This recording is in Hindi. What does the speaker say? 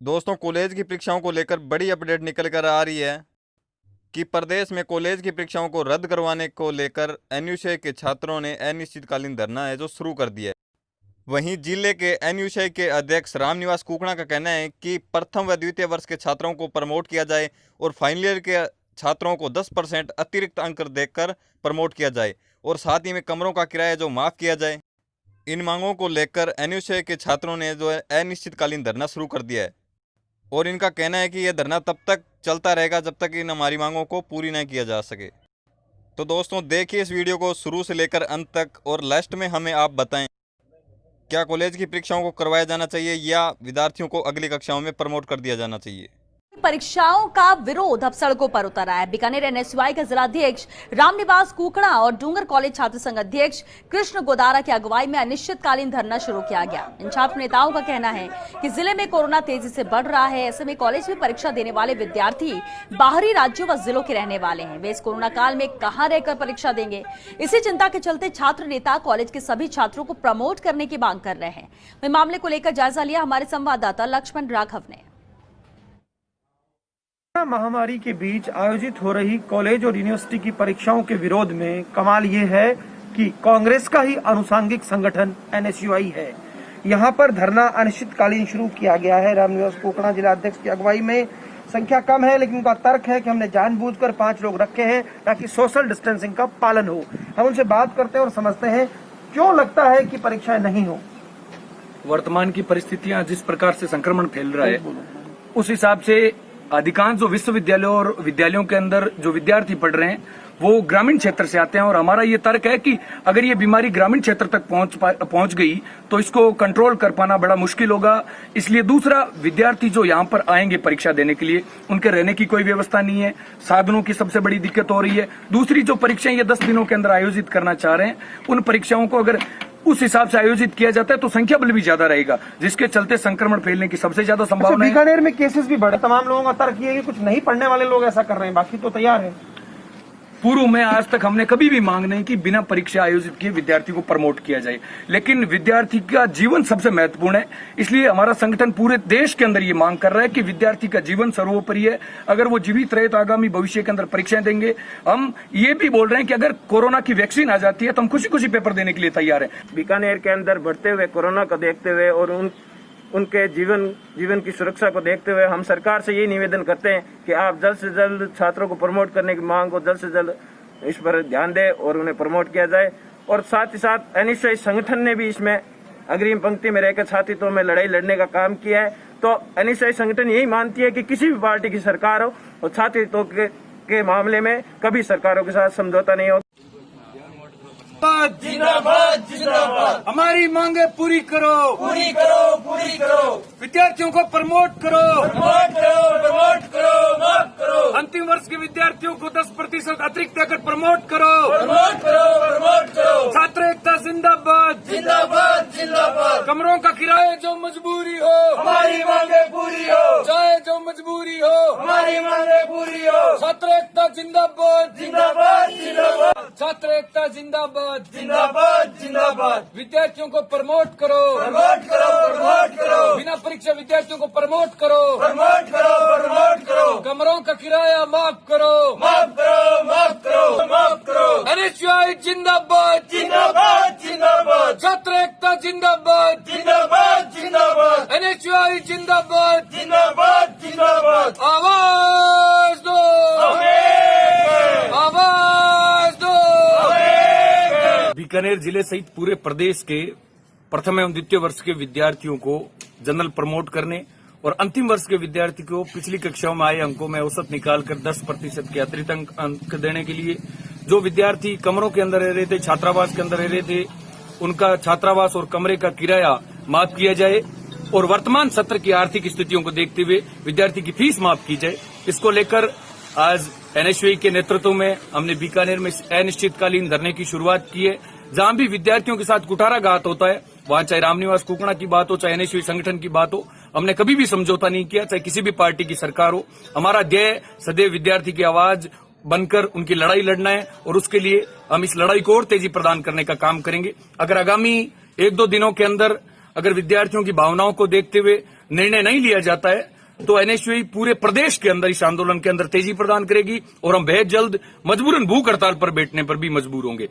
दोस्तों, कॉलेज की परीक्षाओं को लेकर बड़ी अपडेट निकल कर आ रही है कि प्रदेश में कॉलेज की परीक्षाओं को रद्द करवाने को लेकर एनयूसीआई के छात्रों ने अनिश्चितकालीन धरना है जो शुरू कर दिया है। वहीं जिले के एनयूसीआई के अध्यक्ष रामनिवास कुकड़ा का कहना है कि प्रथम व द्वितीय वर्ष के छात्रों को प्रमोट किया जाए और फाइनल ईयर के छात्रों को 10% अतिरिक्त अंक देकर प्रमोट किया जाए और साथ ही में कमरों का किराया जो माफ़ किया जाए। इन मांगों को लेकर एनयूसीआई के छात्रों ने जो है अनिश्चितकालीन धरना शुरू कर दिया है और इनका कहना है कि यह धरना तब तक चलता रहेगा जब तक इन हमारी मांगों को पूरी नहीं किया जा सके। तो दोस्तों, देखिए इस वीडियो को शुरू से लेकर अंत तक और लास्ट में हमें आप बताएं क्या कॉलेज की परीक्षाओं को करवाया जाना चाहिए या विद्यार्थियों को अगली कक्षाओं में प्रमोट कर दिया जाना चाहिए। परीक्षाओं का विरोध अब सड़कों पर उतर आया है। बीकानेर एनएसयूआई का जिलाध्यक्ष रामनिवास कुकड़ा और डूंगर कॉलेज छात्र संघ अध्यक्ष कृष्ण गोदारा की अगुवाई में अनिश्चितकालीन धरना शुरू किया गया। इन छात्र नेताओं का कहना है कि जिले में कोरोना तेजी से बढ़ रहा है, ऐसे में कॉलेज में परीक्षा देने वाले विद्यार्थी बाहरी राज्यों व जिलों के रहने वाले हैं। वे इस कोरोना काल में कहां रहकर परीक्षा देंगे, इसी चिंता के चलते छात्र नेता कॉलेज के सभी छात्रों को प्रमोट करने की मांग कर रहे हैं। वहीं मामले को लेकर जायजा लिया हमारे संवाददाता लक्ष्मण राघव ने। महामारी के बीच आयोजित हो रही कॉलेज और यूनिवर्सिटी की परीक्षाओं के विरोध में कमाल ये है कि कांग्रेस का ही अनुसांगिक संगठन एनएसयूआई है। यहाँ पर धरना अनिश्चितकालीन शुरू किया गया है। रामनिवास कुकड़ा जिला अध्यक्ष की अगुवाई में संख्या कम है, लेकिन उनका तर्क है कि हमने जानबूझकर 5 लोग रखे हैं ताकि सोशल डिस्टेंसिंग का पालन हो। हम उनसे बात करते हैं और समझते हैं क्यों लगता है कि परीक्षाएं नहीं हो। वर्तमान की परिस्थितियां जिस प्रकार से संक्रमण फैल रहा है उस हिसाब से अधिकांश जो विश्वविद्यालयों और विद्यालयों के अंदर जो विद्यार्थी पढ़ रहे हैं वो ग्रामीण क्षेत्र से आते हैं और हमारा ये तर्क है कि अगर ये बीमारी ग्रामीण क्षेत्र तक पहुंच गई तो इसको कंट्रोल कर पाना बड़ा मुश्किल होगा। इसलिए दूसरा, विद्यार्थी जो यहाँ पर आएंगे परीक्षा देने के लिए उनके रहने की कोई व्यवस्था नहीं है, साधनों की सबसे बड़ी दिक्कत हो रही है। दूसरी जो परीक्षाएं ये 10 दिनों के अंदर आयोजित करना चाह रहे हैं उन परीक्षाओं को अगर उस हिसाब से आयोजित किया जाता है तो संख्या बल भी ज्यादा रहेगा, जिसके चलते संक्रमण फैलने की सबसे ज्यादा संभावना है। बीकानेर में केसेस भी बढ़े। तमाम लोगों का तर्क ये है कि कुछ नहीं पढ़ने वाले लोग ऐसा कर रहे हैं, बाकी तो तैयार है। पूर्व में आज तक हमने कभी भी मांग नहीं की बिना परीक्षा आयोजित किए विद्यार्थी को प्रमोट किया जाए, लेकिन विद्यार्थी का जीवन सबसे महत्वपूर्ण है। इसलिए हमारा संगठन पूरे देश के अंदर ये मांग कर रहा है कि विद्यार्थी का जीवन सर्वोपरि है। अगर वो जीवित रहे तो आगामी भविष्य के अंदर परीक्षाएं देंगे। हम ये भी बोल रहे हैं कि अगर कोरोना की वैक्सीन आ जाती है तो हम खुशी खुशी पेपर देने के लिए तैयार है। बीकानेर के अंदर बढ़ते हुए कोरोना को देखते हुए और उनके जीवन की सुरक्षा को देखते हुए हम सरकार से यही निवेदन करते हैं कि आप जल्द से जल्द छात्रों को प्रमोट करने की मांग को जल्द से जल्द इस पर ध्यान दें और उन्हें प्रमोट किया जाए। और साथ ही साथ एनएसयूआई संगठन ने भी इसमें अग्रिम पंक्ति में रहकर छात्रों में लड़ाई लड़ने का काम किया है। तो एनएसयूआई संगठन यही मानती है कि किसी भी पार्टी की सरकार हो और छात्रों के मामले में कभी सरकारों के साथ समझौता नहीं होगा। जिंदाबाद जिंदाबाद, हमारी मांगे पूरी करो, पूरी करो, पूरी करो। विद्यार्थियों को प्रमोट करो, प्रमोट करो, प्रमोट करो, माफ करो। अंतिम वर्ष के विद्यार्थियों को 10% अतिरिक्त देकर प्रमोट करो, प्रमोट करो, प्रमोट करो। छात्र एकता जिंदाबाद, जिंदाबाद, जिंदाबाद। कमरों का किराया जो मजबूरी हो हमारी मांगे पूरी हो, चाहे जो मजबूरी हो हमारी मांगे पूरी हो। छात्र एकता जिंदाबाद, जिंदाबाद, जिंदाबाद। छात्र एकता जिंदाबाद, जिंदाबाद, जिंदाबाद। विद्यार्थियों को प्रमोट करो, प्रमोट करो, प्रमोट करो। बिना परीक्षा विद्यार्थियों को प्रमोट करो, प्रमोट करो, प्रमोट करो। कमरों का किराया माफ करो, माफ करो, माफ करो, माफ करो। एनएसयूआई जिंदाबाद, जिंदाबाद, जिंदाबाद। छात्र एकता जिंदाबाद, जिंदाबाद, जिंदाबाद। एनएसयूआई जिंदाबाद, जिंदाबाद, जिंदाबाद। आवाज दो, आवाज दो। बीकानेर जिले सहित पूरे प्रदेश के प्रथम एवं द्वितीय वर्ष के विद्यार्थियों को जनरल प्रमोट करने और अंतिम वर्ष के विद्यार्थी को पिछली कक्षाओं में आए अंकों में औसत निकालकर 10% के अतिरिक्त अंक देने के लिए जो विद्यार्थी कमरों के अंदर रह रहे थे, छात्रावास के अंदर रह रहे थे, उनका छात्रावास और कमरे का किराया माफ किया जाए और वर्तमान सत्र की आर्थिक स्थितियों को देखते हुए विद्यार्थी की फीस माफ की जाए। इसको लेकर आज एनएसयूआई के नेतृत्व में हमने बीकानेर में अनिश्चितकालीन धरने की शुरुआत की है। जहां भी विद्यार्थियों के साथ कुठाराघात होता है, वहां चाहे रामनिवास कुकड़ा की बात हो, चाहे एनएसयूआई संगठन की बात हो, हमने कभी भी समझौता नहीं किया, चाहे किसी भी पार्टी की सरकार हो। हमारा ध्येय सदैव विद्यार्थी की आवाज बनकर उनकी लड़ाई लड़ना है और उसके लिए हम इस लड़ाई को और तेजी प्रदान करने का काम करेंगे। अगर आगामी 1-2 दिनों के अंदर अगर विद्यार्थियों की भावनाओं को देखते हुए निर्णय नहीं लिया जाता है तो एनएसयूआई पूरे प्रदेश के अंदर इस आंदोलन के अंदर तेजी प्रदान करेगी और हम बेहद जल्द मजबूरन भूख हड़ताल पर बैठने पर भी मजबूर होंगे।